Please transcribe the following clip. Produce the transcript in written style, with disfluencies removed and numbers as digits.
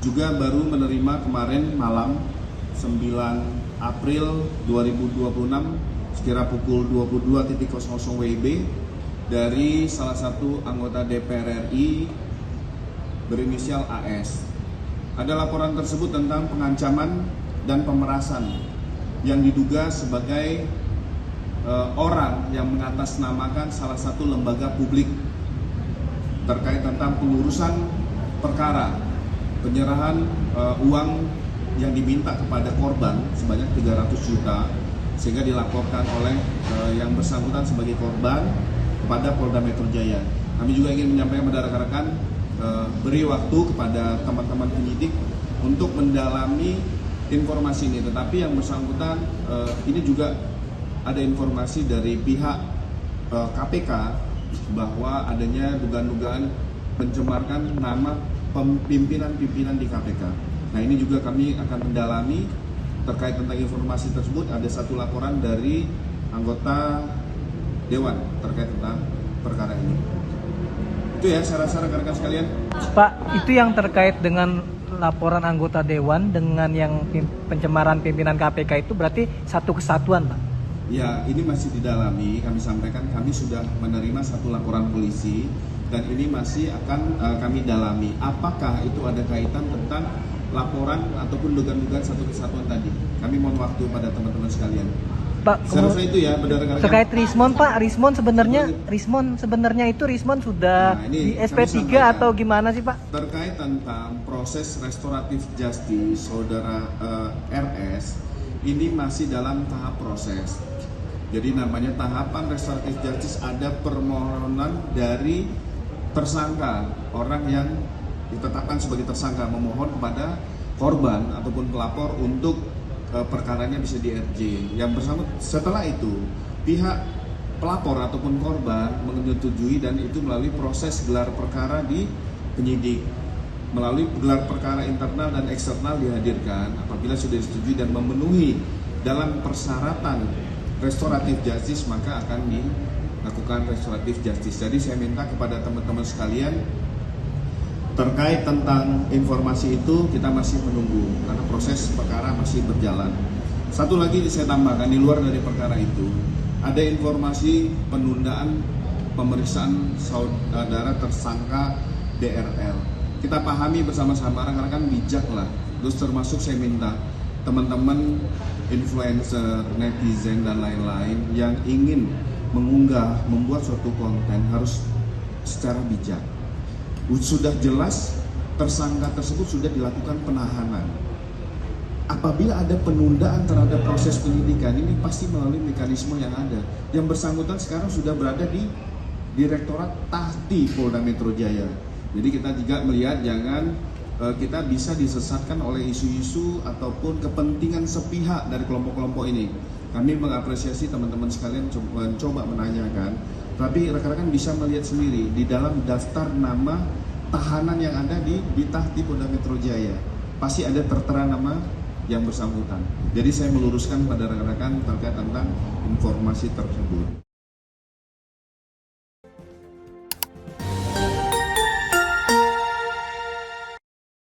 juga baru menerima kemarin malam 9 April 2026 sekira pukul 22.00 WIB dari salah satu anggota DPR RI berinisial AS. Ada laporan tersebut tentang pengancaman dan pemerasan yang diduga sebagai orang yang mengatasnamakan salah satu lembaga publik terkait tentang pengurusan perkara penyerahan uang yang diminta kepada korban sebanyak 300 juta sehingga dilaporkan oleh yang bersangkutan sebagai korban kepada Polda Metro Jaya. Kami juga ingin menyampaikan kepada rekan-rekan beri waktu kepada teman-teman penyidik untuk mendalami informasi ini, tetapi yang bersangkutan ini juga ada informasi dari pihak KPK bahwa adanya dugaan-dugaan mencemarkan nama pimpinan-pimpinan di KPK. Nah, ini juga kami akan mendalami terkait tentang informasi tersebut. Ada satu laporan dari anggota Dewan terkait tentang perkara ini. Itu ya, saya rasa rekan-rekan sekalian. Pak, itu yang terkait dengan laporan anggota Dewan dengan yang pencemaran pimpinan KPK itu berarti satu kesatuan, Pak? Ya, ini masih didalami. Kami sampaikan kami sudah menerima satu laporan polisi dan ini masih akan kami dalami. Apakah itu ada kaitan tentang laporan ataupun dugaan-dugaan satu kesatuan tadi? Kami mohon waktu pada teman-teman sekalian. Pak, seharusnya itu ya, berdasarkan terkait Rismon, Pak, Rismon sebenarnya sudah di SP3 atau gimana sih, Pak? Terkait tentang proses restoratif justice saudara RS ini masih dalam tahap proses. Jadi namanya tahapan restoratif justice, ada permohonan dari tersangka, orang yang ditetapkan sebagai tersangka memohon kepada korban ataupun pelapor untuk perkaranya bisa di RJ. Yang bersangkutan setelah itu pihak pelapor ataupun korban menyetujui dan itu melalui proses gelar perkara di penyidik. Melalui gelar perkara internal dan eksternal dihadirkan. Apabila sudah disetujui dan memenuhi dalam persyaratan restoratif justice, maka akan dilakukan restoratif justice. Jadi saya minta kepada teman-teman sekalian terkait tentang informasi itu kita masih menunggu karena proses perkara masih berjalan. Satu lagi saya tambahkan, di luar dari perkara itu ada informasi penundaan pemeriksaan saudara tersangka DRL. Kita pahami bersama-sama, rekan-rekan bijaklah. Terus termasuk saya minta teman-teman influencer, netizen dan lain-lain yang ingin mengunggah, membuat suatu konten harus secara bijak. Sudah jelas tersangka tersebut sudah dilakukan penahanan. Apabila ada penundaan terhadap proses penyidikan, ini pasti melalui mekanisme yang ada. Yang bersangkutan sekarang sudah berada di Direktorat Tahti Polda Metro Jaya. Jadi kita juga melihat jangan kita bisa disesatkan oleh isu-isu ataupun kepentingan sepihak dari kelompok-kelompok ini. Kami mengapresiasi teman-teman sekalian coba menanyakan, tapi rekan-rekan bisa melihat sendiri di dalam daftar nama tahanan yang ada di Tahti Polda Metro Jaya pasti ada tertera nama yang bersangkutan. Jadi saya meluruskan pada rekan-rekan terkait tentang informasi tersebut.